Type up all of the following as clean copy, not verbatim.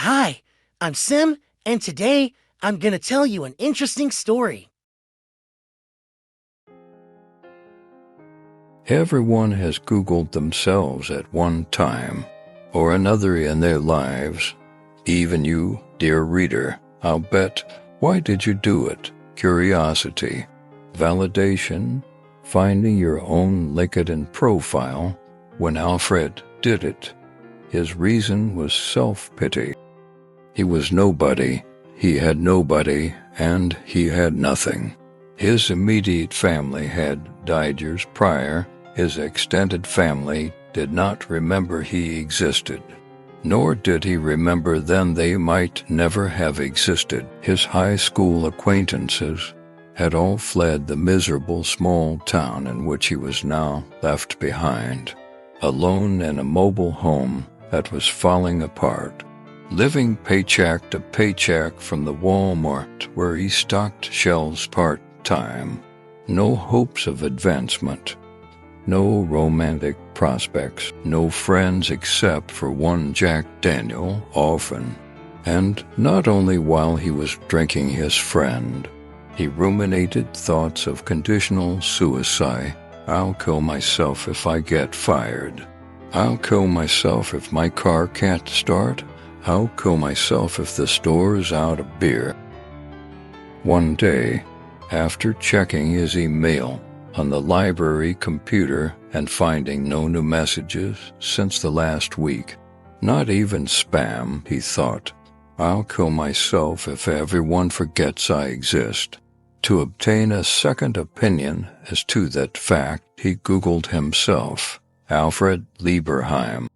Hi, I'm Sim, and today I'm gonna tell you an interesting story. Everyone has Googled themselves at one time or another in their lives. Even you, dear reader, I'll bet. Why did you do it? Curiosity, validation, finding your own LinkedIn profile. When Alfred did it, his reason was self-pity. He was nobody, he had nobody, and he had nothing. His immediate family had died years prior. His extended family did not remember he existed, nor did he remember then they might never have existed. His high school acquaintances had all fled the miserable small town in which he was now left behind, alone in a mobile home that was falling apart, living paycheck to paycheck from the Walmart where he stocked shelves part-time. No hopes of advancement, no romantic prospects, no friends except for one Jack Daniel often. And not only while he was drinking his friend, he ruminated thoughts of conditional suicide. I'll kill myself if I get fired. I'll kill myself if my car can't start. I'll kill myself if the store is out of beer. One day, after checking his email on the library computer and finding no new messages since the last week, not even spam, he thought, I'll kill myself if everyone forgets I exist. To obtain a second opinion as to that fact, he Googled himself, Alfred Lieberheim.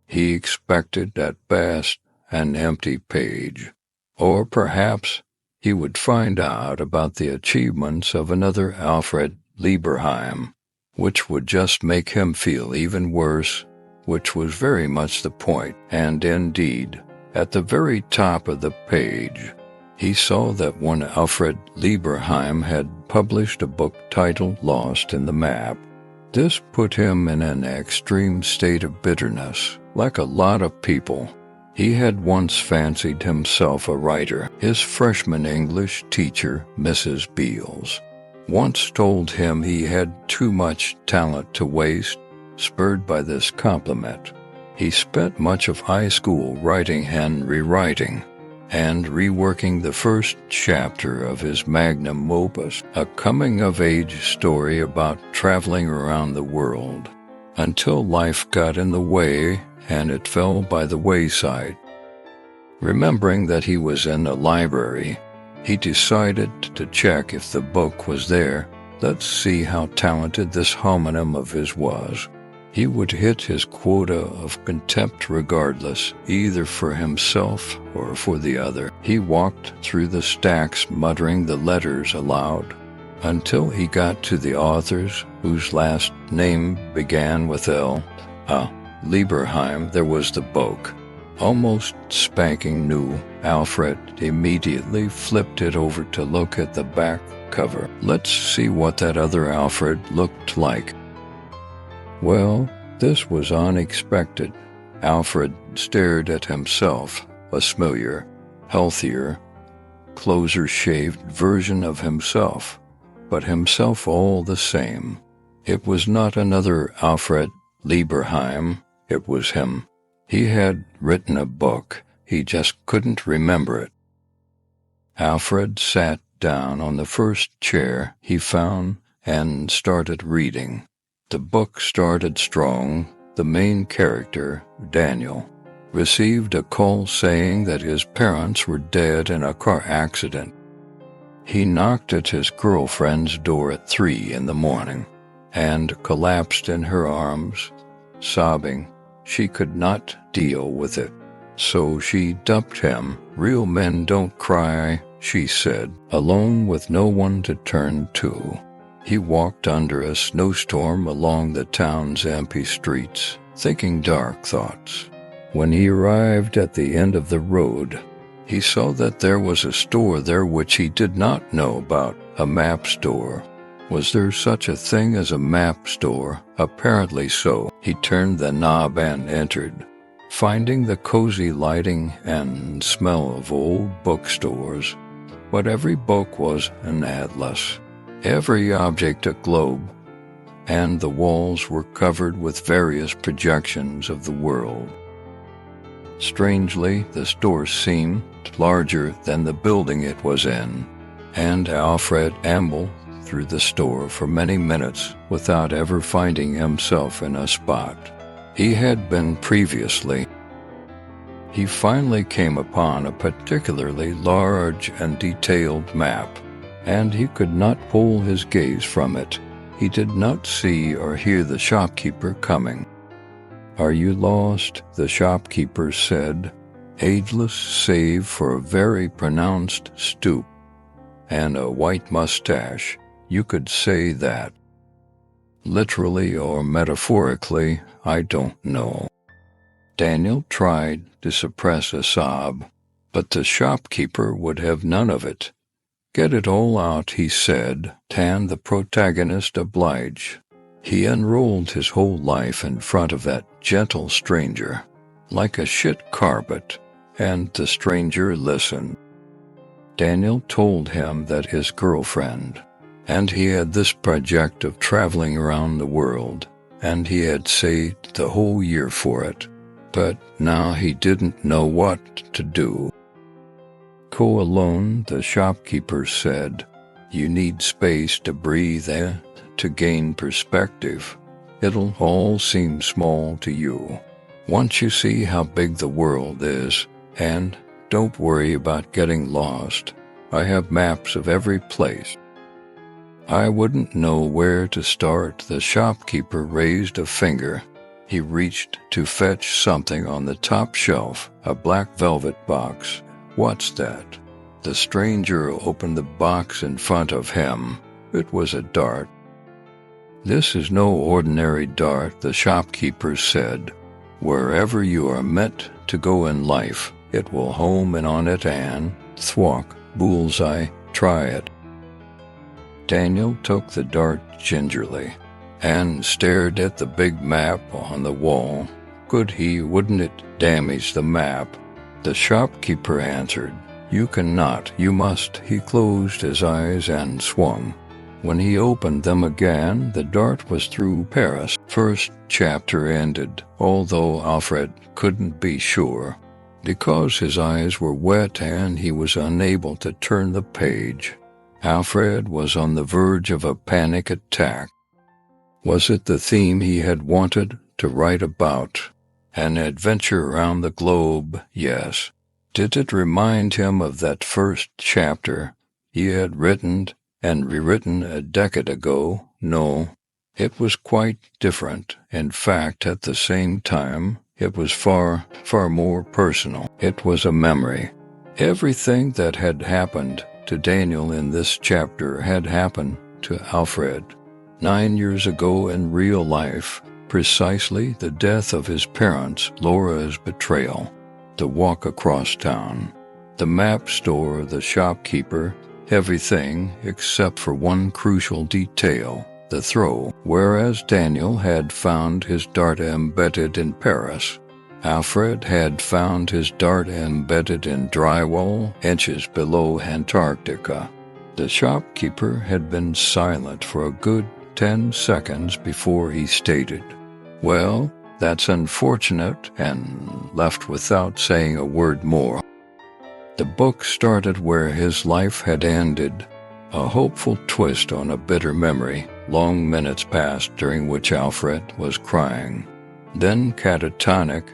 He expected at best an empty page, or perhaps he would find out about the achievements of another Alfred Lieberheim, which would just make him feel even worse, which was very much the point. And indeed, at the very top of the page, he saw that one Alfred Lieberheim had published a book titled Lost in the Map. This put him in an extreme state of bitterness, like a lot of people. He had once fancied himself a writer. His freshman English teacher, Mrs. Beals, once told him he had too much talent to waste. Spurred by this compliment, he spent much of high school writing and rewriting, and reworking the first chapter of his magnum opus, a coming-of-age story about traveling around the world, until life got in the way and it fell by the wayside. Remembering that he was in the library, he decided to check if the book was there. Let's see how talented this homonym of his was. He would hit his quota of contempt regardless, either for himself or for the other. He walked through the stacks muttering the letters aloud, until he got to the authors whose last name began with L. Lieberheim. There was the book, almost spanking new. Alfred immediately flipped it over to look at the back cover. Let's see what that other Alfred looked like. Well, this was unexpected. Alfred stared at himself, a smoother, healthier, closer-shaved version of himself, but himself all the same. It was not another Alfred Lieberheim. It was him. He had written a book. He just couldn't remember it. Alfred sat down on the first chair he found and started reading. The book started strong. The main character, Daniel, received a call saying that his parents were dead in a car accident. He knocked at his girlfriend's door at 3 in the morning and collapsed in her arms, sobbing. She could not deal with it, so she dumped him. Real men don't cry, she said, alone with no one to turn to. He walked under a snowstorm along the town's empty streets, thinking dark thoughts. When he arrived at the end of the road, he saw that there was a store there which he did not know about, a map store. Was there such a thing as a map store? Apparently so. He turned the knob and entered. finding the cozy lighting and smell of old bookstores, but every book was an atlas, every object a globe, and the walls were covered with various projections of the world. Strangely, the store seemed larger than the building it was in, and Alfred ambled through the store for many minutes without ever finding himself in a spot he had been previously. He finally came upon a particularly large and detailed map, and he could not pull his gaze from it. He did not see or hear the shopkeeper coming. "Are you lost?" the shopkeeper said, ageless save for a very pronounced stoop and a white mustache. You could say that. Literally or metaphorically, I don't know. Daniel tried to suppress a sob, but the shopkeeper would have none of it. "Get it all out," he said, and the protagonist obliged. He unrolled his whole life in front of that gentle stranger, like a shit carpet, and the stranger listened. Daniel told him that his girlfriend, and he had this project of traveling around the world, and he had saved the whole year for it, but now he didn't know what to do. "Go alone," the shopkeeper said. "You need space to breathe and to gain perspective. It'll all seem small to you once you see how big the world is, and don't worry about getting lost. I have maps of every place." I wouldn't know where to start. The shopkeeper raised a finger. He reached to fetch something on the top shelf, a black velvet box. "What's that?" The stranger opened the box in front of him. It was a dart. "This is no ordinary dart," the shopkeeper said. "Wherever you are meant to go in life, it will home in on it and thwack, bullseye, try it." Daniel took the dart gingerly and stared at the big map on the wall. Wouldn't it damage the map? The shopkeeper answered, "You cannot, you must." He closed his eyes and swung. When he opened them again, the dart was through Paris. First chapter ended, although Alfred couldn't be sure, because his eyes were wet and he was unable to turn the page. Alfred was on the verge of a panic attack. Was it the theme he had wanted to write about? An adventure around the globe, yes. Did it remind him of that first chapter he had written and rewritten a decade ago? No. It was quite different. In fact, at the same time, it was far, far more personal. It was a memory. Everything that had happened to Daniel in this chapter had happened to Alfred 9 years ago in real life, precisely the death of his parents, Laura's betrayal, the walk across town, the map store, the shopkeeper, everything except for one crucial detail, the throw. Whereas Daniel had found his dart embedded in Paris, Alfred had found his dart embedded in drywall inches below Antarctica. The shopkeeper had been silent for a good 10 seconds before he stated, "Well, that's unfortunate," and left without saying a word more. The book started where his life had ended, a hopeful twist on a bitter memory. Long minutes passed during which Alfred was crying, then catatonic,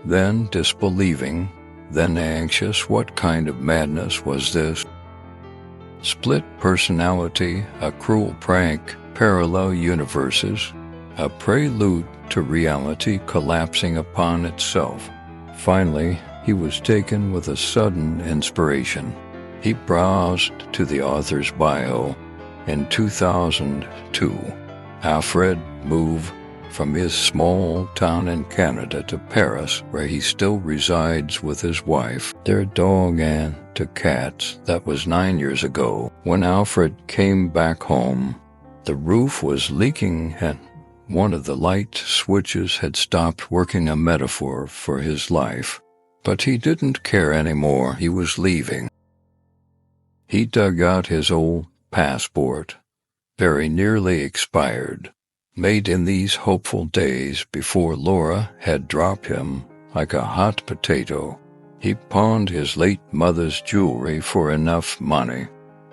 then disbelieving, then anxious. What kind of madness was this? Split personality, a cruel prank, parallel universes, a prelude to reality collapsing upon itself. Finally, he was taken with a sudden inspiration. He browsed to the author's bio. In 2002, Alfred moved from his small town in Canada to Paris, where he still resides with his wife, their dog, and 2 cats. That was 9 years ago. When Alfred came back home, the roof was leaking and one of the light switches had stopped working, a metaphor for his life. But he didn't care anymore. He was leaving. He dug out his old passport, very nearly expired, made in these hopeful days before Laura had dropped him like a hot potato. He pawned his late mother's jewelry for enough money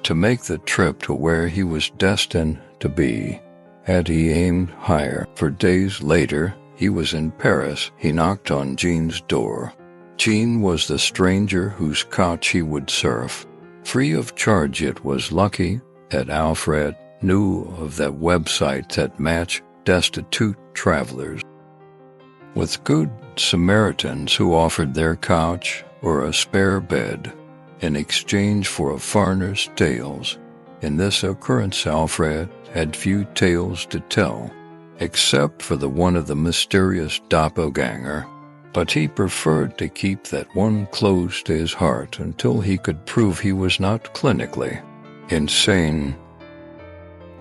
to make the trip to where he was destined to be. Had he aimed higher, for days later he was in Paris. He knocked on Jean's door. Jean was the stranger whose couch he would surf. Free of charge. It was lucky that Alfred knew of that website that matched destitute travelers with good Samaritans who offered their couch or a spare bed in exchange for a foreigner's tales. In this occurrence, Alfred had few tales to tell, except for the one of the mysterious doppelganger, but he preferred to keep that one close to his heart until he could prove he was not clinically insane.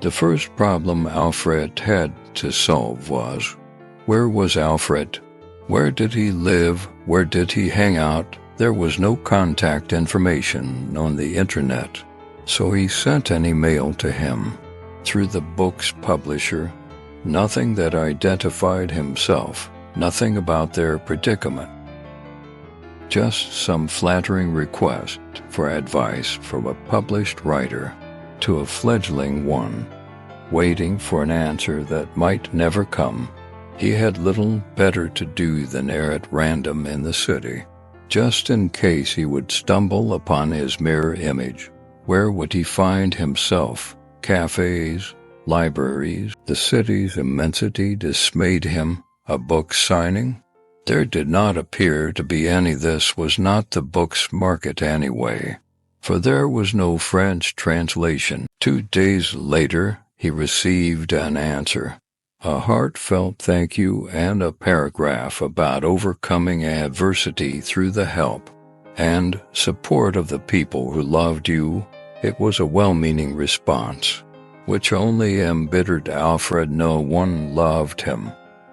The first problem Alfred had to solve was, where was Alfred? Where did he live? Where did he hang out? There was no contact information on the internet, so he sent an email to him through the book's publisher. Nothing that identified himself, nothing about their predicament. Just some flattering request for advice from a published writer to a fledgling one, waiting for an answer that might never come. He had little better to do than err at random in the city, just in case he would stumble upon his mirror image. Where would he find himself? Cafes, libraries. The city's immensity dismayed him. A book signing? There did not appear to be any. This was not the book's market anyway, for there was no French translation. 2 days later, he received an answer, a heartfelt thank you and a paragraph about overcoming adversity through the help and support of the people who loved you. It was a well-meaning response, which only embittered Alfred. No one loved him.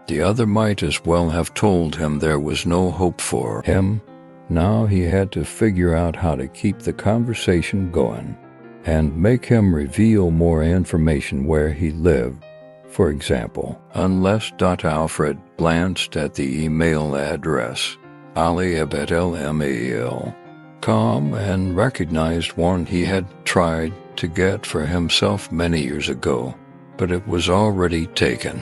The other might as well have told him there was no hope for him. Now he had to figure out how to keep the conversation going and make him reveal more information where he lived. For example, unless Alfred glanced at the email address, ali@lmail.com, and recognized one he had tried to get for himself many years ago, but it was already taken.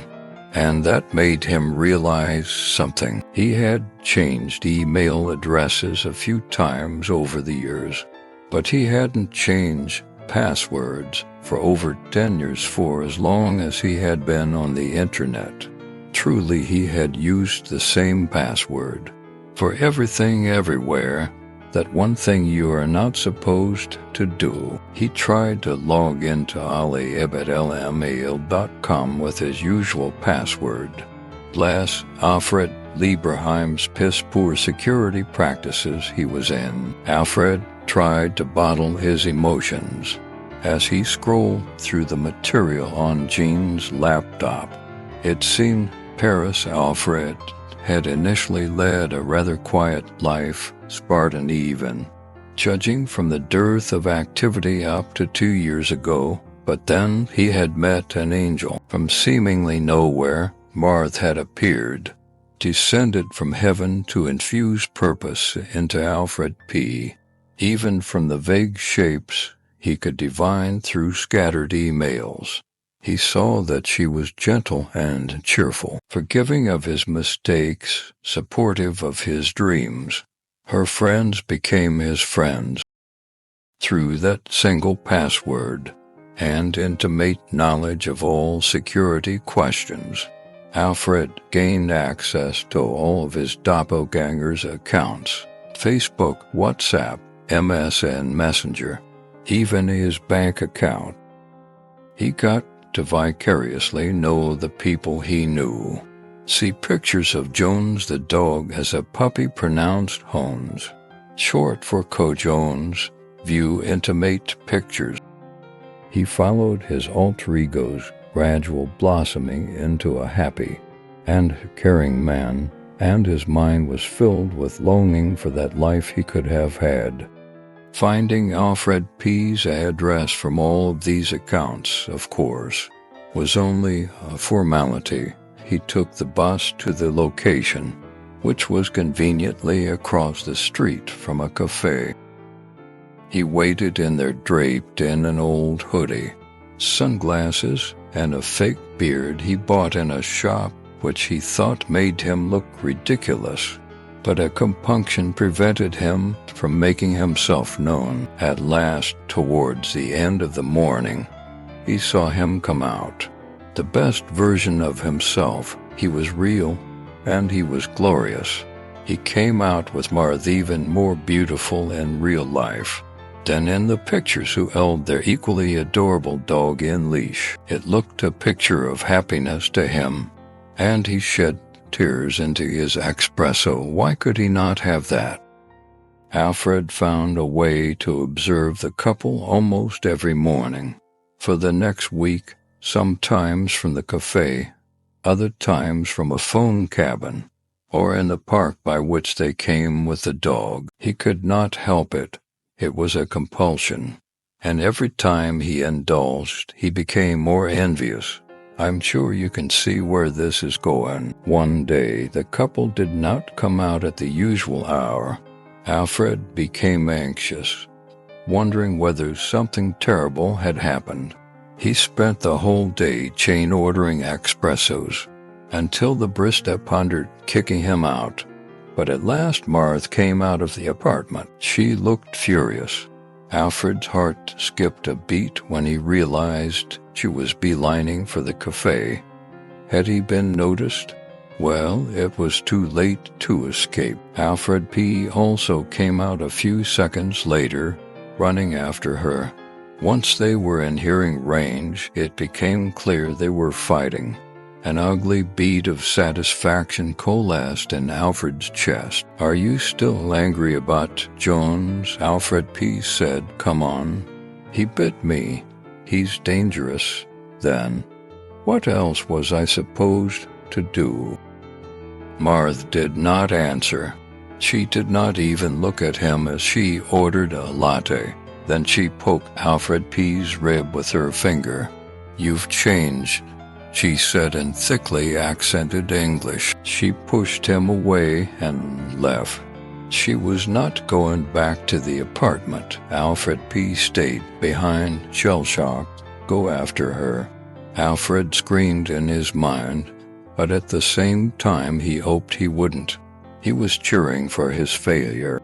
And that made him realize something. He had changed email addresses a few times over the years, but he hadn't changed passwords for over 10 years, for as long as he had been on the internet. Truly, he had used the same password for everything everywhere. That one thing you are not supposed to do. He tried to log into ali@lmail.com with his usual password. Bless Alfred Lieberheim's piss-poor security practices he was in. Alfred tried to bottle his emotions as he scrolled through the material on Jean's laptop. It seemed Paris Alfred had initially led a rather quiet life, Spartan even, judging from the dearth of activity up to 2 years ago. But then he had met an angel. From seemingly nowhere, Marthe had appeared, descended from heaven to infuse purpose into Alfred P. Even from the vague shapes he could divine through scattered emails, he saw that she was gentle and cheerful, forgiving of his mistakes, supportive of his dreams. Her friends became his friends through that single password and intimate knowledge of all security questions. Alfred gained access to all of his doppelganger's accounts, Facebook, WhatsApp, MSN Messenger, even his bank account. He got to vicariously know the people he knew. See pictures of Jones the dog as a puppy pronounced Hones, short for Co-Jones. View intimate pictures. He followed his alter ego's gradual blossoming into a happy and caring man, and his mind was filled with longing for that life he could have had. Finding Alfred P.'s address from all of these accounts, of course, was only a formality. He took the bus to the location, which was conveniently across the street from a cafe. He waited in there draped in an old hoodie, sunglasses, and a fake beard he bought in a shop which he thought made him look ridiculous, but a compunction prevented him from making himself known. At last, towards the end of the morning, he saw him come out. The best version of himself. He was real, and he was glorious. He came out with Martha even more beautiful in real life than in the pictures, who held their equally adorable dog in leash. It looked a picture of happiness to him, and he shed tears into his espresso. Why could he not have that? Alfred found a way to observe the couple almost every morning. For the next week, sometimes from the cafe, other times from a phone cabin, or in the park by which they came with the dog. He could not help it. It was a compulsion, and every time he indulged, he became more envious. I'm sure you can see where this is going. One day, the couple did not come out at the usual hour. Alfred became anxious, wondering whether something terrible had happened. He spent the whole day chain ordering espressos, until the barista pondered kicking him out. But at last Martha came out of the apartment. She looked furious. Alfred's heart skipped a beat when he realized she was beelining for the cafe. Had he been noticed? Well, it was too late to escape. Alfred P. also came out a few seconds later, running after her. Once they were in hearing range, it became clear they were fighting. An ugly bead of satisfaction coalesced in Alfred's chest. "Are you still angry about Jones?" Alfred P. said. "Come on." "He bit me. He's dangerous." Then, what else was I supposed to do? Martha did not answer. She did not even look at him as she ordered a latte. Then she poked Alfred P.'s rib with her finger. "You've changed," she said in thickly accented English. She pushed him away and left. She was not going back to the apartment. Alfred P. stayed behind, shell-shocked. Go after her. Alfred screamed in his mind, but at the same time he hoped he wouldn't. He was cheering for his failure.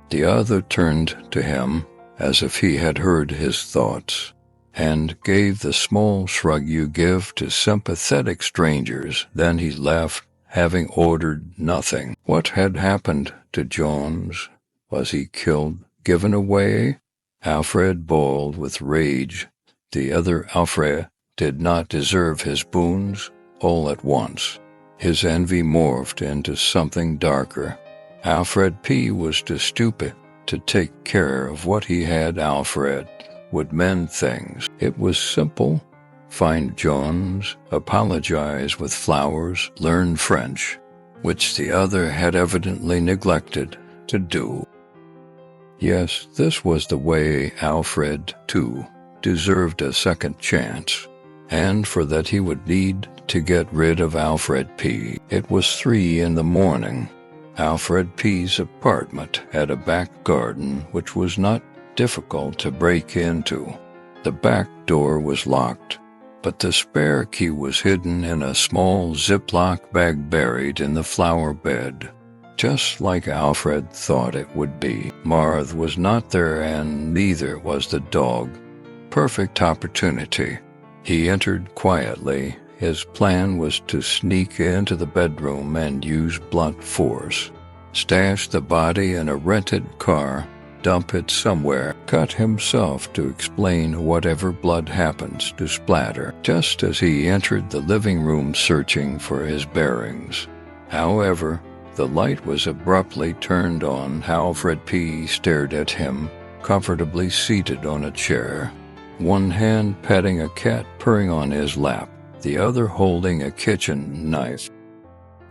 The other turned to him, as if he had heard his thoughts, and gave the small shrug you give to sympathetic strangers. Then he left, having ordered nothing. What had happened to Jones? Was he killed, given away? Alfred boiled with rage. The other Alfred did not deserve his boons. All at once, his envy morphed into something darker. Alfred P. was too stupid to take care of what he had. Alfred would mend things. It was simple. Find Jones, apologize with flowers, learn French, which the other had evidently neglected to do. Yes, this was the way. Alfred, too, deserved a second chance, and for that he would need to get rid of Alfred P. It was 3 in the morning. Alfred P.'s apartment had a back garden which was not difficult to break into. The back door was locked, but the spare key was hidden in a small Ziploc bag buried in the flower bed, just like Alfred thought it would be. Martha was not there, and neither was the dog. Perfect opportunity. He entered quietly. His plan was to sneak into the bedroom and use blunt force, stash the body in a rented car, dump it somewhere, cut himself to explain whatever blood happens to splatter, just as he entered the living room searching for his bearings. However, the light was abruptly turned on. Alfred P. stared at him, comfortably seated on a chair. one hand petting a cat purring on his lap, the other holding a kitchen knife.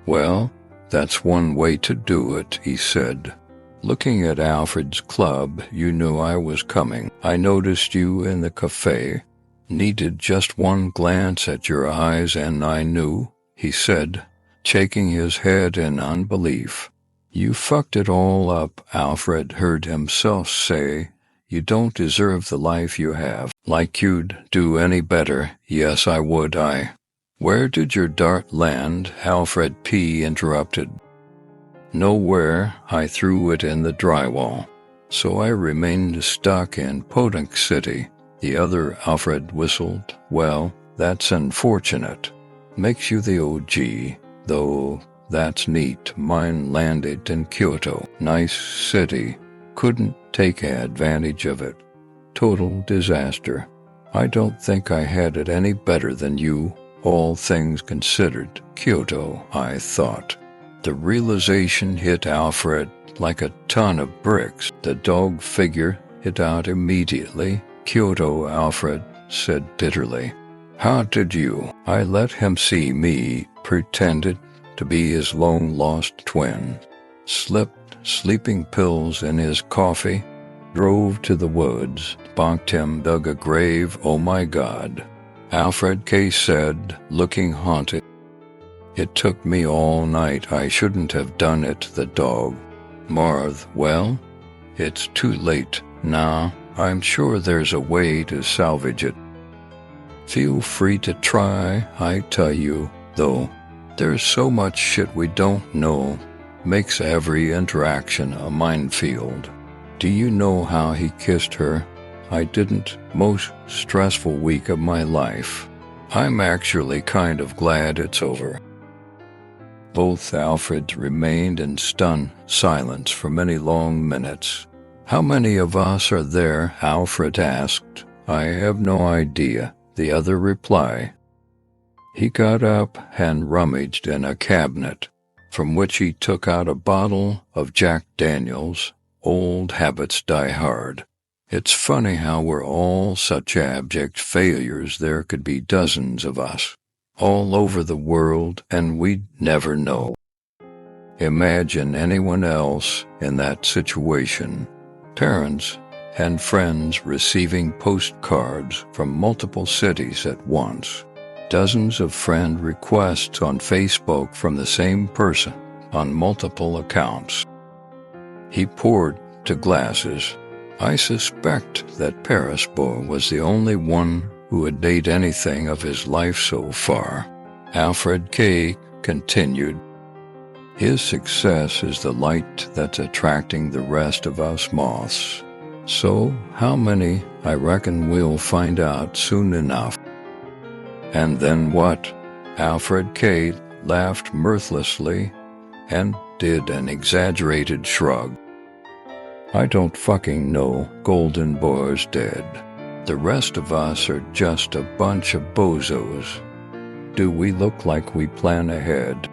"Well, that's one way to do it," he said. Looking at Alfred's club, you knew I was coming. I noticed you in the cafe. Needed just one glance at your eyes and I knew, he said, shaking his head in unbelief. "You fucked it all up," Alfred heard himself say. "You don't deserve the life you have. Like you'd do any better." "Yes, I would, Where did your dart land?" Alfred P. interrupted. "Nowhere. I threw it in the drywall. So I remained stuck in Podunk City." The other Alfred whistled. "Well, that's unfortunate. Makes you the OG, though. That's neat. Mine landed in Kyoto. Nice city. Couldn't take advantage of it. Total disaster. I don't think I had it any better than you, all things considered. Kyoto, I thought." The realization hit Alfred like a ton of bricks. The dog figure hit out immediately. "Kyoto," Alfred said bitterly. "How did you?" I let him see me, pretended to be his long-lost twin, slipped sleeping pills in his coffee, drove to the woods, bonked him, dug a grave. "Oh my God," Alfred K. said, looking haunted. "It took me all night. I shouldn't have done it." The dog. "Marth, well, it's too late now. I'm sure there's a way to salvage it. Feel free to try. I tell you, though, there's so much shit we don't know. Makes every interaction a minefield. Do you know how he kissed her? I didn't. Most stressful week of my life. I'm actually kind of glad it's over." Both Alfreds remained in stunned silence for many long minutes. "How many of us are there?" Alfred asked. "I have no idea," the other replied. He got up and rummaged in a cabinet, from which he took out a bottle of Jack Daniels. Old habits die hard. It's funny how we're all such abject failures. There could be dozens of us, all over the world, and we'd never know. Imagine anyone else in that situation. Parents and friends receiving postcards from multiple cities at once. Dozens of friend requests on Facebook from the same person on multiple accounts. He poured to glasses. I suspect that Perisbo was the only one who had made anything of his life so far. Alfred K. continued. His success is the light that's attracting the rest of us moths. So, how many? I reckon we'll find out soon enough. And then what? Alfred K. laughed mirthlessly and did an exaggerated shrug. I don't fucking know. Golden Boar's dead. The rest of us are just a bunch of bozos. Do we look like we plan ahead?